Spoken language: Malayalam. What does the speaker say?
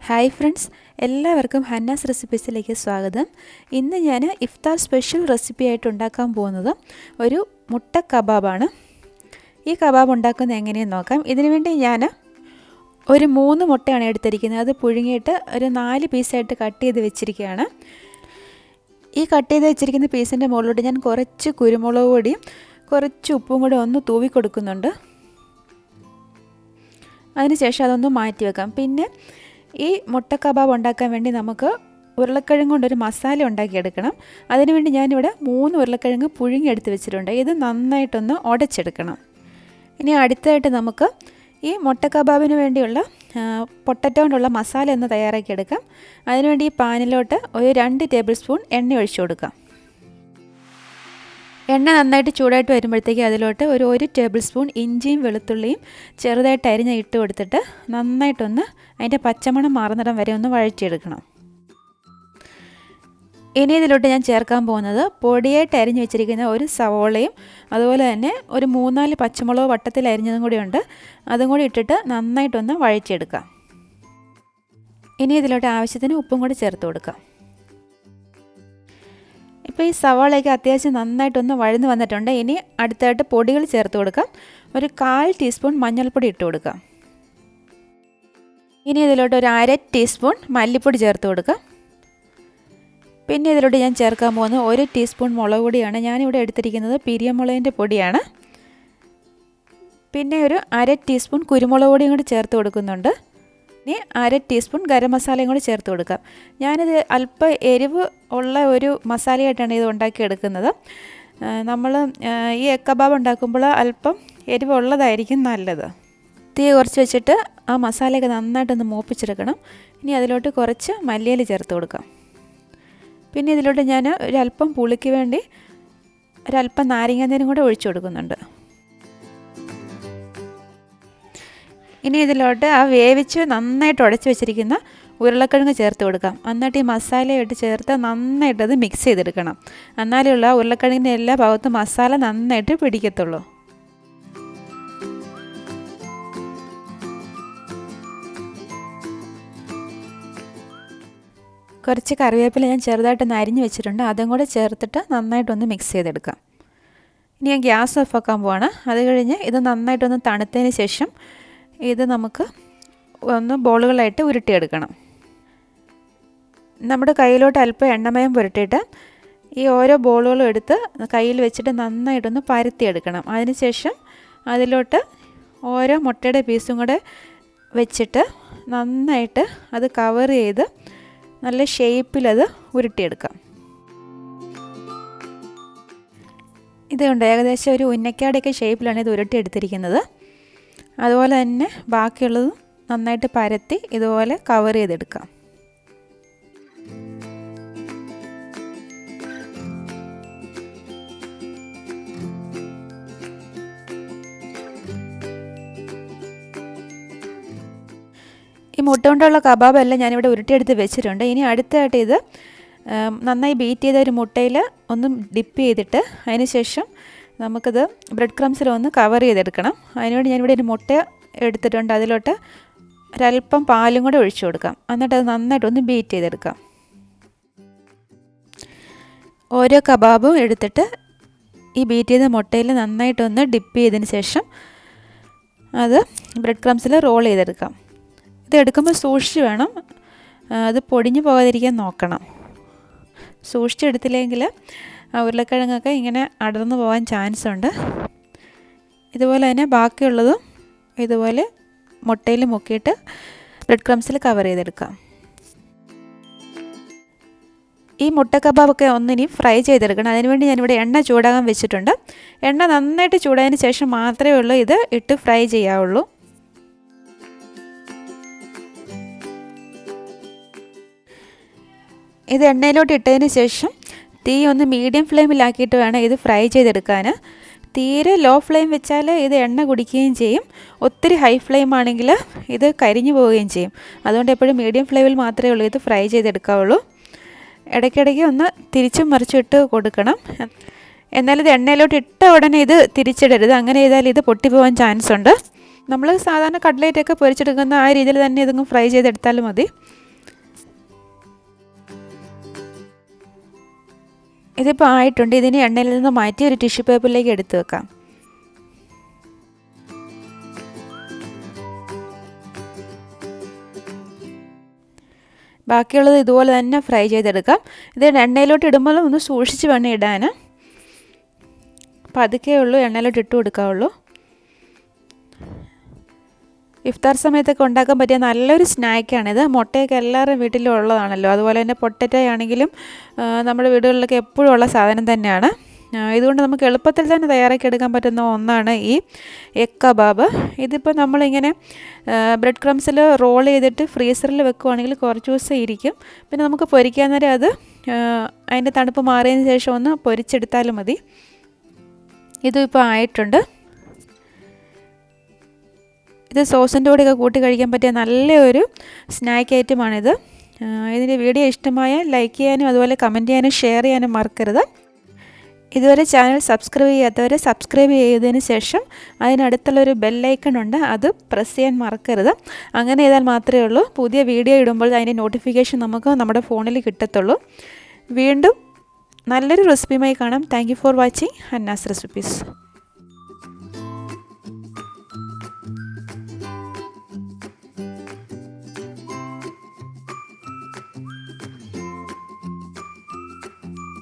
ഹായ് ഫ്രണ്ട്സ്, എല്ലാവർക്കും ഹന്നാസ് റെസിപ്പീസിലേക്ക് സ്വാഗതം. ഇന്ന് ഞാൻ ഇഫ്താർ സ്പെഷ്യൽ റെസിപ്പി ആയിട്ട് ഉണ്ടാക്കാൻ പോകുന്നത് ഒരു മുട്ട കബാബാണ്. ഈ കബാബ് ഉണ്ടാക്കുന്നത് എങ്ങനെയെന്ന് നോക്കാം. ഇതിനു വേണ്ടി ഞാൻ ഒരു 3 മുട്ടയാണ് എടുത്തിരിക്കുന്നത്. അത് പുഴുങ്ങിയിട്ട് ഒരു 4 പീസായിട്ട് കട്ട് ചെയ്ത് വെച്ചിരിക്കുകയാണ്. ഈ കട്ട് ചെയ്ത് വെച്ചിരിക്കുന്ന പീസിൻ്റെ മുകളിലോട്ട് ഞാൻ കുറച്ച് കുരുമുളക് പൊടിയും കുറച്ച് ഉപ്പും കൂടെ ഒന്ന് തൂവി കൊടുക്കുന്നുണ്ട്. അതിനുശേഷം അതൊന്ന് മാറ്റി വെക്കാം. പിന്നെ ഈ മുട്ട കബാബ് ഉണ്ടാക്കാൻ വേണ്ടി നമുക്ക് ഉരുളക്കിഴങ്ങ് കൊണ്ടൊരു മസാല ഉണ്ടാക്കിയെടുക്കണം. അതിനുവേണ്ടി ഞാനിവിടെ 3 ഉരുളക്കിഴങ്ങ് പുഴുങ്ങിയെടുത്ത് വെച്ചിട്ടുണ്ട്. ഇത് നന്നായിട്ടൊന്ന് ഉടച്ചെടുക്കണം. ഇനി അടുത്തായിട്ട് നമുക്ക് ഈ മുട്ട കബാബിന് വേണ്ടിയുള്ള പൊട്ടറ്റോ കൊണ്ടുള്ള മസാല ഒന്ന് തയ്യാറാക്കിയെടുക്കാം. അതിനുവേണ്ടി ഈ പാനിലോട്ട് ഒരു 2 ടേബിൾ സ്പൂൺ എണ്ണ ഒഴിച്ചു കൊടുക്കാം. എണ്ണ നന്നായിട്ട് ചൂടായിട്ട് വരുമ്പോഴത്തേക്ക് അതിലോട്ട് ഒരു 1 ടേബിൾ സ്പൂൺ ഇഞ്ചിയും വെളുത്തുള്ളിയും ചെറുതായിട്ട് അരിഞ്ഞ് ഇട്ട് കൊടുത്തിട്ട് നന്നായിട്ടൊന്ന് അതിൻ്റെ പച്ചമണം മാറുന്നിടം വരെ ഒന്ന് വഴറ്റിയെടുക്കണം. ഇനി ഇതിലോട്ട് ഞാൻ ചേർക്കാൻ പോകുന്നത് പൊടിയായിട്ട് അരിഞ്ഞ് വെച്ചിരിക്കുന്ന ഒരു സവോളയും അതുപോലെ തന്നെ ഒരു 3-4 പച്ചമുളക് വട്ടത്തിൽ അരിഞ്ഞതും കൂടി ഉണ്ട്. അതും കൂടി ഇട്ടിട്ട് നന്നായിട്ടൊന്ന് വഴറ്റിയെടുക്കാം. ഇനി ഇതിലോട്ട് ആവശ്യത്തിന് ഉപ്പും കൂടി ചേർത്ത് കൊടുക്കാം. ഇപ്പോൾ ഈ സവാളയൊക്കെ അത്യാവശ്യം നന്നായിട്ടൊന്ന് വഴന്ന് വന്നിട്ടുണ്ട്. ഇനി അടുത്തായിട്ട് പൊടികൾ ചേർത്ത് കൊടുക്കാം. ഒരു 1/4 ടീസ്പൂൺ മഞ്ഞൾപ്പൊടി ഇട്ട് കൊടുക്കാം. ഇനി ഇതിലോട്ട് ഒരു 1/2 ടീസ്പൂൺ മല്ലിപ്പൊടി ചേർത്ത് കൊടുക്കാം. പിന്നെ ഇതിലോട്ട് ഞാൻ ചേർക്കാൻ പോകുന്നത് 1 ടീസ്പൂൺ മുളക് പൊടിയാണ്. ഞാനിവിടെ എടുത്തിരിക്കുന്നത് പിരിയമുളകിൻ്റെ പൊടിയാണ്. പിന്നെ ഒരു 1/2 ടീസ്പൂൺ കുരുമുളക് പൊടിയും കൂടി ചേർത്ത് കൊടുക്കുന്നുണ്ട്. ഇനി 1/2 ടീസ്പൂൺ ഗരം മസാലയും കൂടി ചേർത്ത് കൊടുക്കാം. ഞാനിത് അല്പം എരിവ് ഉള്ള ഒരു മസാലയായിട്ടാണ് ഇത് ഉണ്ടാക്കിയെടുക്കുന്നത്. നമ്മൾ ഈ കബാബ് ഉണ്ടാക്കുമ്പോൾ അല്പം എരിവുള്ളതായിരിക്കും നല്ലത്. തീ കുറച്ച് വെച്ചിട്ട് ആ മസാലയൊക്കെ നന്നായിട്ടൊന്ന് മൂപ്പിച്ചെടുക്കണം. ഇനി അതിലോട്ട് കുറച്ച് മല്ലിയില ചേർത്ത് കൊടുക്കാം. പിന്നെ ഇതിലോട്ട് ഞാൻ ഒരല്പം പുളിക്ക് വേണ്ടി ഒരല്പം നാരങ്ങാനീരും കൂടെ ഒഴിച്ചു കൊടുക്കുന്നുണ്ട്. ഇനി ഇതിലോട്ട് ആ വേവിച്ച് നന്നായിട്ട് ഉടച്ച് വെച്ചിരിക്കുന്ന ഉരുളക്കിഴങ്ങ് ചേർത്ത് കൊടുക്കാം. എന്നിട്ട് ഈ മസാലയായിട്ട് ചേർത്ത് നന്നായിട്ടത് മിക്സ് ചെയ്തെടുക്കണം. എന്നാലുള്ള ഉരുളക്കിഴങ്ങിൻ്റെ എല്ലാ ഭാഗത്തും മസാല നന്നായിട്ട് പിടിക്കത്തുള്ളൂ. കുറച്ച് കറിവേപ്പില ഞാൻ ചെറുതായിട്ടൊന്ന് അരിഞ്ഞ് വെച്ചിട്ടുണ്ട്. അതും കൂടെ ചേർത്തിട്ട് നന്നായിട്ടൊന്ന് മിക്സ് ചെയ്തെടുക്കാം. ഇനി ഞാൻ ഗ്യാസ് ഓഫ് ആക്കാൻ പോവാണ്. അത് കഴിഞ്ഞ് ഇത് നന്നായിട്ടൊന്ന് തണുത്തതിന് ശേഷം ഇത് നമുക്ക് ഒന്ന് ബോളുകളായിട്ട് ഉരുട്ടിയെടുക്കണം. നമ്മുടെ കയ്യിലോട്ട് അല്പം എണ്ണമയം പുരട്ടിയിട്ട് ഈ ഓരോ ബോളുകളും എടുത്ത് കയ്യിൽ വെച്ചിട്ട് നന്നായിട്ടൊന്ന് പരത്തിയെടുക്കണം. അതിനുശേഷം അതിലോട്ട് ഓരോ മുട്ടയുടെ പീസും കൂടെ വെച്ചിട്ട് നന്നായിട്ട് അത് കവർ ചെയ്ത് നല്ല ഷേപ്പിലത് ഉരുട്ടിയെടുക്കാം. ഇതുകൊണ്ട് ഏകദേശം ഒരു ഉന്നക്കാടൊക്കെ ഷേപ്പിലാണ് ഇത് ഉരുട്ടിയെടുത്തിരിക്കുന്നത്. അതുപോലെ തന്നെ ബാക്കിയുള്ളതും നന്നായിട്ട് പരത്തി ഇതുപോലെ കവർ ചെയ്തെടുക്കാം. ഈ മുട്ട കൊണ്ടുള്ള കബാബെല്ലാം ഞാനിവിടെ ഉരുട്ടിയെടുത്ത് വെച്ചിട്ടുണ്ട്. ഇനി അടുത്തായിട്ട് ഇത് നന്നായി ബീറ്റ് ചെയ്ത ഒരു മുട്ടയിൽ ഒന്ന് ഡിപ്പ് ചെയ്തിട്ട് അതിന് ശേഷം നമുക്കിത് ബ്രെഡ് ക്രംസിലൊന്ന് കവർ ചെയ്തെടുക്കണം. അതിനുവേണ്ടി ഞാനിവിടെ ഒരു മുട്ട എടുത്തിട്ടുണ്ട്. അതിലോട്ട് ഒരല്പം പാലും കൂടെ ഒഴിച്ചു കൊടുക്കാം. എന്നിട്ട് അത് നന്നായിട്ടൊന്ന് ബീറ്റ് ചെയ്തെടുക്കാം. ഓരോ കബാബും എടുത്തിട്ട് ഈ ബീറ്റ് ചെയ്ത മുട്ടയിൽ നന്നായിട്ടൊന്ന് ഡിപ്പ് ചെയ്തതിന് ശേഷം അത് ബ്രെഡ് ക്രംസിൽ റോൾ ചെയ്തെടുക്കാം. ഇത് എടുക്കുമ്പോൾ സൂക്ഷിച്ച് വേണം, അത് പൊടിഞ്ഞു പോകാതിരിക്കാൻ നോക്കണം. സൂക്ഷിച്ചെടുത്തില്ലെങ്കിൽ ഉരുളക്കിഴങ്ങൊക്കെ ഇങ്ങനെ അടർന്നു പോകാൻ ചാൻസ് ഉണ്ട്. ഇതുപോലെ തന്നെ ബാക്കിയുള്ളതും ഇതുപോലെ മുട്ടയിൽ മുക്കിയിട്ട് ബ്രെഡ് ക്രംസിൽ കവർ ചെയ്തെടുക്കാം. ഈ മുട്ട കബാബൊക്കെ ഒന്നിനി ഫ്രൈ ചെയ്തെടുക്കണം. അതിനുവേണ്ടി ഞാനിവിടെ എണ്ണ ചൂടാകാൻ വെച്ചിട്ടുണ്ട്. എണ്ണ നന്നായിട്ട് ചൂടായതിന് ശേഷം മാത്രമേ ഉള്ളൂ ഇത് ഇട്ട് ഫ്രൈ ചെയ്യാവുള്ളൂ. ഇത് എണ്ണയിലോട്ട് ഇട്ടതിന് ശേഷം തീ ഒന്ന് മീഡിയം ഫ്ലെയിമിലാക്കിയിട്ട് വേണം ഇത് ഫ്രൈ ചെയ്തെടുക്കാൻ. തീരെ ലോ ഫ്ലെയിം വെച്ചാൽ ഇത് എണ്ണ കുടിക്കുകയും ചെയ്യും. ഒത്തിരി ഹൈ ഫ്ലെയിം ആണെങ്കിൽ ഇത് കരിഞ്ഞു പോവുകയും ചെയ്യും. അതുകൊണ്ട് എപ്പോഴും മീഡിയം ഫ്ലെയിമിൽ മാത്രമേ ഉള്ളൂ ഇത് ഫ്രൈ ചെയ്തെടുക്കാവുള്ളൂ. ഇടയ്ക്കിടയ്ക്ക് ഒന്ന് തിരിച്ചും മറിച്ചിട്ട് കൊടുക്കണം. എന്നാൽ ഇത് എണ്ണയിലോട്ട് ഇട്ട ഉടനെ ഇത് തിരിച്ചിടരുത്. അങ്ങനെ ചെയ്താൽ ഇത് പൊട്ടിപ്പോകാൻ ചാൻസ് ഉണ്ട്. നമ്മൾ സാധാരണ കട്ട്ലേറ്റൊക്കെ പൊരിച്ചെടുക്കുന്ന ആ രീതിയിൽ തന്നെ ഇതൊന്ന് ഫ്രൈ ചെയ്തെടുത്താലും മതി. ഇതിപ്പോൾ ആയിട്ടുണ്ട്. ഇതിന് എണ്ണയിൽ നിന്ന് മാറ്റി ഒരു ടിഷ്യൂ പേപ്പറിലേക്ക് എടുത്ത് വെക്കാം. ബാക്കിയുള്ളത് ഇതുപോലെ തന്നെ ഫ്രൈ ചെയ്തെടുക്കാം. ഇത് എണ്ണയിലോട്ട് ഇടുമ്പോൾ ഒന്ന് സൂക്ഷിച്ച് വേണം ഇടാൻ. പതുക്കെ ഉള്ളൂ എണ്ണയിലോട്ട് ഇട്ട് കൊടുക്കാവുള്ളൂ. ഇഫ്താർ സമയത്തൊക്കെ ഉണ്ടാക്കാൻ പറ്റിയ നല്ലൊരു സ്നാക്കാണിത്. മുട്ടയൊക്കെ എല്ലാവരുടെയും വീട്ടിലും ഉള്ളതാണല്ലോ. അതുപോലെ തന്നെ പൊട്ടറ്റോ ആണെങ്കിലും നമ്മുടെ വീടുകളിലൊക്കെ എപ്പോഴും ഉള്ള സാധനം തന്നെയാണ്. ഇതുകൊണ്ട് നമുക്ക് എളുപ്പത്തിൽ തന്നെ തയ്യാറാക്കി എടുക്കാൻ പറ്റുന്ന ഒന്നാണ് ഈ എഗ് കബാബ്. ഇതിപ്പോൾ നമ്മളിങ്ങനെ ബ്രെഡ് ക്രംസിൽ റോൾ ചെയ്തിട്ട് ഫ്രീസറിൽ വെക്കുവാണെങ്കിൽ കുറച്ച് ദിവസം ഇരിക്കും. പിന്നെ നമുക്ക് പൊരിക്കാൻ നേരം അത് അതിൻ്റെ തണുപ്പ് മാറിയതിന് ശേഷം ഒന്ന് പൊരിച്ചെടുത്താലും മതി. ഇതും ഇപ്പോൾ ആയിട്ടുണ്ട്. ഇത് സോസിൻ്റെ കൂടെയൊക്കെ കൂട്ടി കഴിക്കാൻ പറ്റിയ നല്ലൊരു സ്നാക്ക് ഐറ്റമാണിത്. ഇതിൻ്റെ വീഡിയോ ഇഷ്ടമായാൽ ലൈക്ക് ചെയ്യാനും അതുപോലെ കമൻറ്റ് ചെയ്യാനും ഷെയർ ചെയ്യാനും മറക്കരുത്. ഇതുവരെ ചാനൽ സബ്സ്ക്രൈബ് ചെയ്യാത്തവരെ സബ്സ്ക്രൈബ് ചെയ്തതിന് ശേഷം അതിനടുത്തുള്ളൊരു ബെല്ലൈക്കൺ ഉണ്ട്, അത് പ്രസ് ചെയ്യാൻ മറക്കരുത്. അങ്ങനെ ചെയ്താൽ മാത്രമേ ഉള്ളൂ പുതിയ വീഡിയോ ഇടുമ്പോൾ അതിൻ്റെ നോട്ടിഫിക്കേഷൻ നമുക്ക് നമ്മുടെ ഫോണിൽ കിട്ടത്തുള്ളൂ. വീണ്ടും നല്ലൊരു റെസിപ്പിയുമായി കാണാം. Thank you for watching Hannah's recipes.